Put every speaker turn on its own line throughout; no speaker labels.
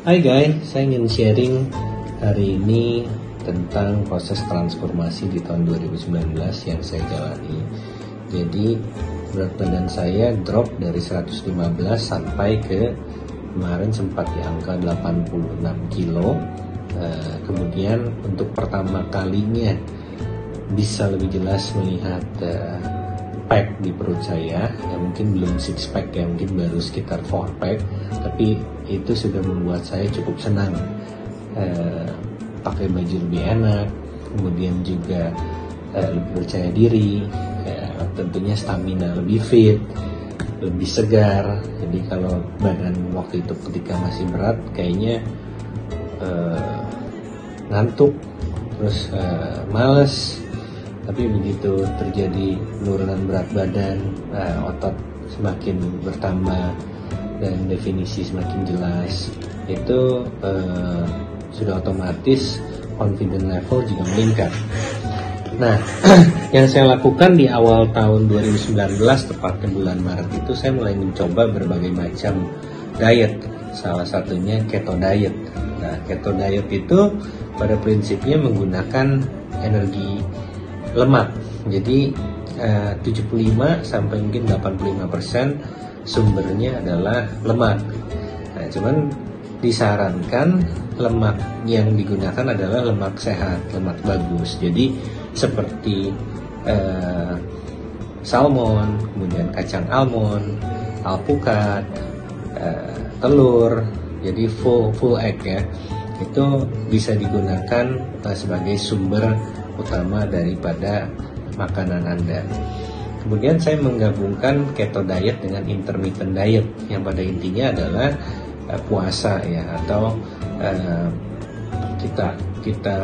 Hai guys, saya ingin sharing hari ini tentang proses transformasi di tahun 2019 yang saya jalani. Jadi berat badan saya drop dari 115 sampai ke kemarin sempat di angka 86 kilo. Kemudian untuk pertama kalinya bisa lebih jelas melihat pack di perut saya, ya mungkin belum six pack ya, mungkin baru sekitar 4 pack, tapi itu sudah membuat saya cukup senang. Pakai baju lebih enak, kemudian juga lebih percaya diri, tentunya stamina lebih fit, lebih segar. Jadi kalau badan waktu itu ketika masih berat kayaknya ngantuk, terus males. Tapi begitu terjadi penurunan berat badan, otot semakin bertambah dan definisi semakin jelas, itu sudah otomatis confidence level juga meningkat. Nah, yang saya lakukan di awal tahun 2019, tepatnya bulan Maret itu, saya mulai mencoba berbagai macam diet, salah satunya keto diet. Nah, keto diet itu pada prinsipnya menggunakan energi lemak. Jadi 75 sampai mungkin 85% sumbernya adalah lemak. Nah, cuman disarankan lemak yang digunakan adalah lemak sehat, lemak bagus. Jadi seperti salmon, kemudian kacang almond, alpukat, telur. Jadi full egg ya. Itu bisa digunakan sebagai sumber utama daripada makanan Anda. Kemudian saya menggabungkan keto diet dengan intermittent diet, yang pada intinya adalah puasa ya, atau kita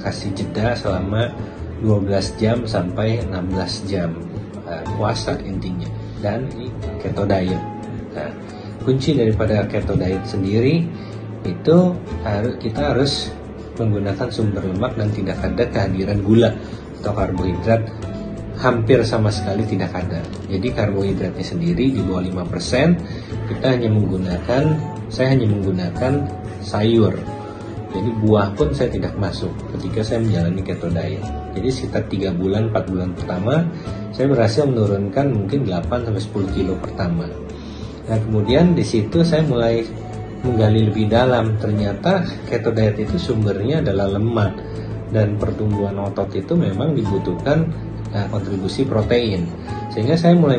kasih jeda selama 12 jam sampai 16 jam puasa intinya, dan keto diet. Nah, kunci daripada keto diet sendiri itu kita harus menggunakan sumber lemak dan tidak ada kehadiran gula atau karbohidrat, hampir sama sekali tidak ada. Jadi karbohidratnya sendiri di bawah 5%. Saya hanya menggunakan sayur. Jadi buah pun saya tidak masuk ketika saya menjalani keto diet. Jadi sekitar 3 bulan, 4 bulan pertama saya berhasil menurunkan mungkin 8-10 kilo pertama. Nah, kemudian di situ saya mulai menggali lebih dalam. Ternyata keto diet itu sumbernya adalah lemak, dan pertumbuhan otot itu memang dibutuhkan kontribusi protein. Sehingga saya mulai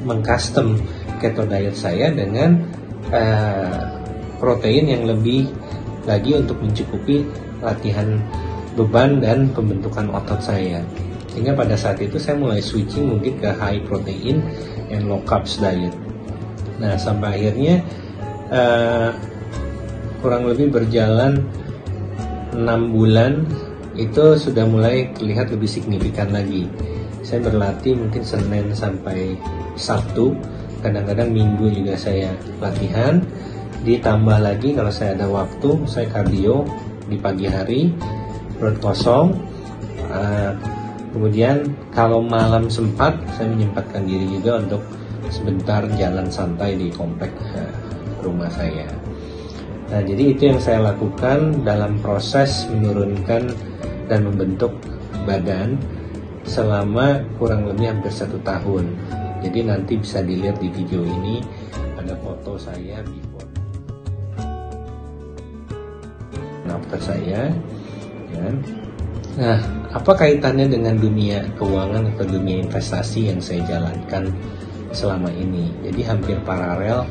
mengcustom keto diet saya dengan protein yang lebih lagi untuk mencukupi latihan beban dan pembentukan otot saya. Sehingga pada saat itu saya mulai switching mungkin ke high protein and low carbs diet. Nah, sampai akhirnya kurang lebih berjalan 6 bulan itu sudah mulai terlihat lebih signifikan lagi. Saya berlatih mungkin Senin sampai Sabtu, kadang-kadang Minggu juga saya latihan. Ditambah lagi kalau saya ada waktu, saya kardio di pagi hari, perut kosong. Kemudian kalau malam sempat, saya menyempatkan diri juga untuk sebentar jalan santai di komplek rumah saya. Nah, jadi itu yang saya lakukan dalam proses menurunkan dan membentuk badan selama kurang lebih hampir 1 tahun. Jadi nanti bisa dilihat di video ini, ada foto saya before dan after saya ya. Nah, apa kaitannya dengan dunia keuangan atau dunia investasi yang saya jalankan selama ini? Jadi hampir paralel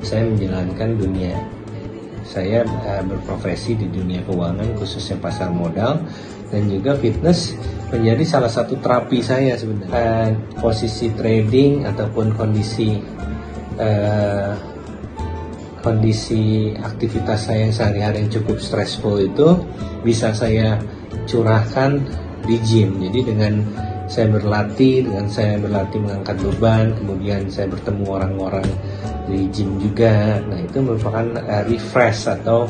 saya menjalankan dunia. Saya berprofesi di dunia keuangan, khususnya pasar modal, dan juga fitness menjadi salah satu terapi saya sebenarnya. Posisi trading ataupun kondisi aktivitas saya sehari-hari yang cukup stressful itu bisa saya curahkan di gym. Jadi dengan saya berlatih mengangkat beban, kemudian saya bertemu orang-orang di gym juga. Nah, itu merupakan refresh atau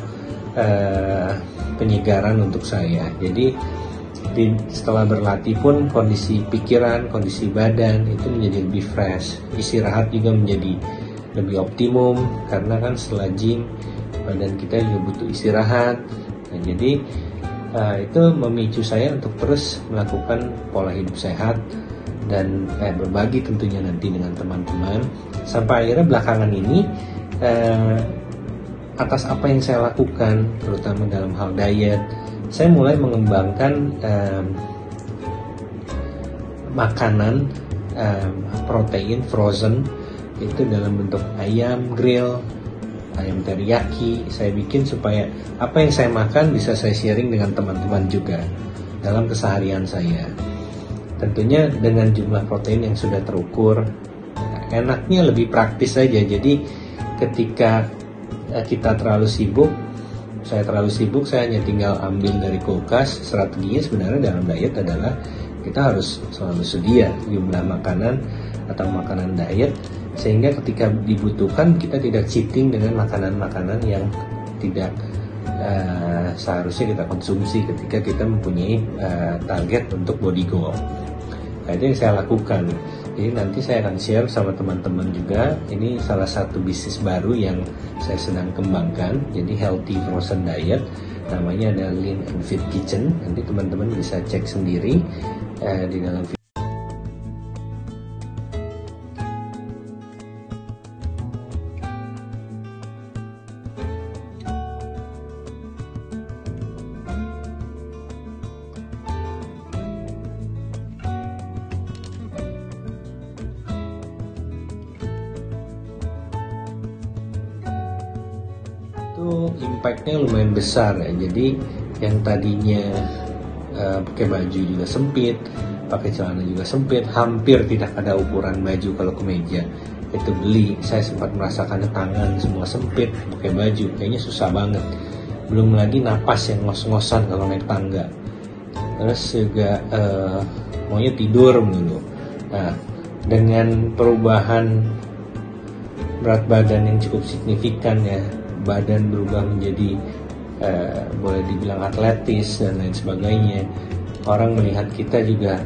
penyegaran untuk saya. Jadi setelah berlatih pun kondisi pikiran, kondisi badan itu menjadi lebih fresh. Istirahat juga menjadi lebih optimum, karena kan setelah gym badan kita juga butuh istirahat. Nah, jadi itu memicu saya untuk terus melakukan pola hidup sehat dan berbagi tentunya nanti dengan teman-teman, sampai akhirnya belakangan ini atas apa yang saya lakukan terutama dalam hal diet, saya mulai mengembangkan makanan protein frozen itu dalam bentuk ayam grill, ayam teriyaki. Saya bikin supaya apa yang saya makan bisa saya sharing dengan teman-teman juga dalam keseharian saya. Tentunya dengan jumlah protein yang sudah terukur. Enaknya lebih praktis saja. Jadi ketika kita terlalu sibuk, saya hanya tinggal ambil dari kulkas. Strateginya sebenarnya dalam diet adalah kita harus selalu sedia jumlah makanan atau makanan diet, sehingga ketika dibutuhkan kita tidak cheating dengan makanan-makanan yang tidak seharusnya kita konsumsi ketika kita mempunyai target untuk body goal. Nah, itu yang saya lakukan. Jadi nanti saya akan share sama teman-teman juga. Ini salah satu bisnis baru yang saya sedang kembangkan. Jadi healthy frozen diet, namanya ada Lean and Fit Kitchen. Nanti teman-teman bisa cek sendiri di dalam video. Itu impactnya lumayan besar ya. Jadi yang tadinya pakai baju juga sempit, pakai celana juga sempit, hampir tidak ada ukuran baju kalau kemeja itu beli. Saya sempat merasakan tangan semua sempit pakai baju, kayaknya susah banget. Belum lagi napas yang ngos-ngosan kalau naik tangga. Terus juga maunya tidur dulu. Nah, dengan perubahan berat badan yang cukup signifikan ya, badan berubah menjadi boleh dibilang atletis dan lain sebagainya, orang melihat kita juga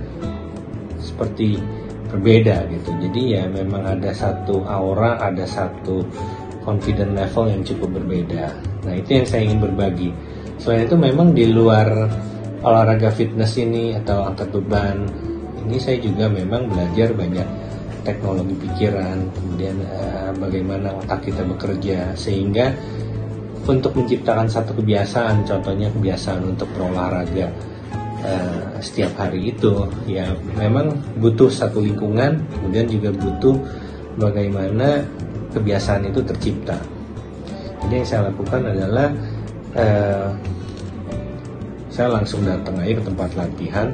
seperti berbeda gitu. Jadi ya memang ada satu aura, ada satu confident level yang cukup berbeda. Nah, itu yang saya ingin berbagi. Selain itu memang di luar olahraga fitness ini atau angkat beban ini, saya juga memang belajar banyak teknologi pikiran, kemudian bagaimana otak kita bekerja, sehingga untuk menciptakan satu kebiasaan, contohnya kebiasaan untuk berolahraga setiap hari itu, ya memang butuh satu lingkungan, kemudian juga butuh bagaimana kebiasaan itu tercipta. Jadi yang saya lakukan adalah saya langsung datang aja ke tempat latihan,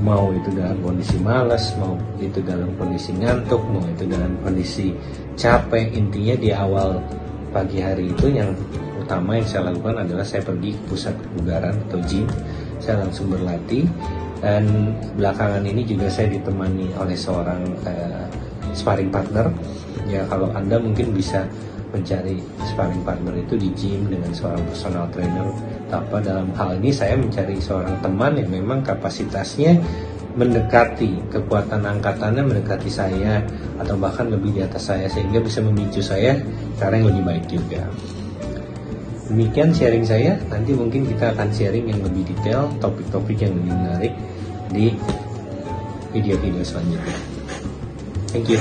mau itu dalam kondisi malas, mau itu dalam kondisi ngantuk, mau itu dalam kondisi capek. Intinya di awal pagi hari itu yang utama yang saya lakukan adalah saya pergi ke pusat kebugaran atau gym. Saya langsung berlatih, dan belakangan ini juga saya ditemani oleh seorang sparring partner. Ya, kalau Anda mungkin bisa mencari sparring partner itu di gym dengan seorang personal trainer. Apa dalam hal ini saya mencari seorang teman yang memang kapasitasnya mendekati, kekuatan angkatannya mendekati saya atau bahkan lebih di atas saya, sehingga bisa memicu saya cara yang lebih baik juga. Demikian sharing saya. Nanti mungkin kita akan sharing yang lebih detail, topik-topik yang lebih menarik di video-video selanjutnya. Thank you.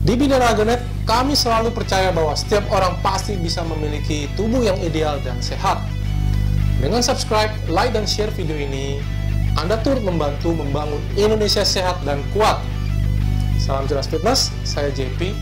Di Binaraga.net, kami selalu percaya bahwa setiap orang pasti bisa memiliki tubuh yang ideal dan sehat. Dengan subscribe, like, dan share video ini, Anda turut membantu membangun Indonesia sehat dan kuat. Salam jelas fitness, saya JP.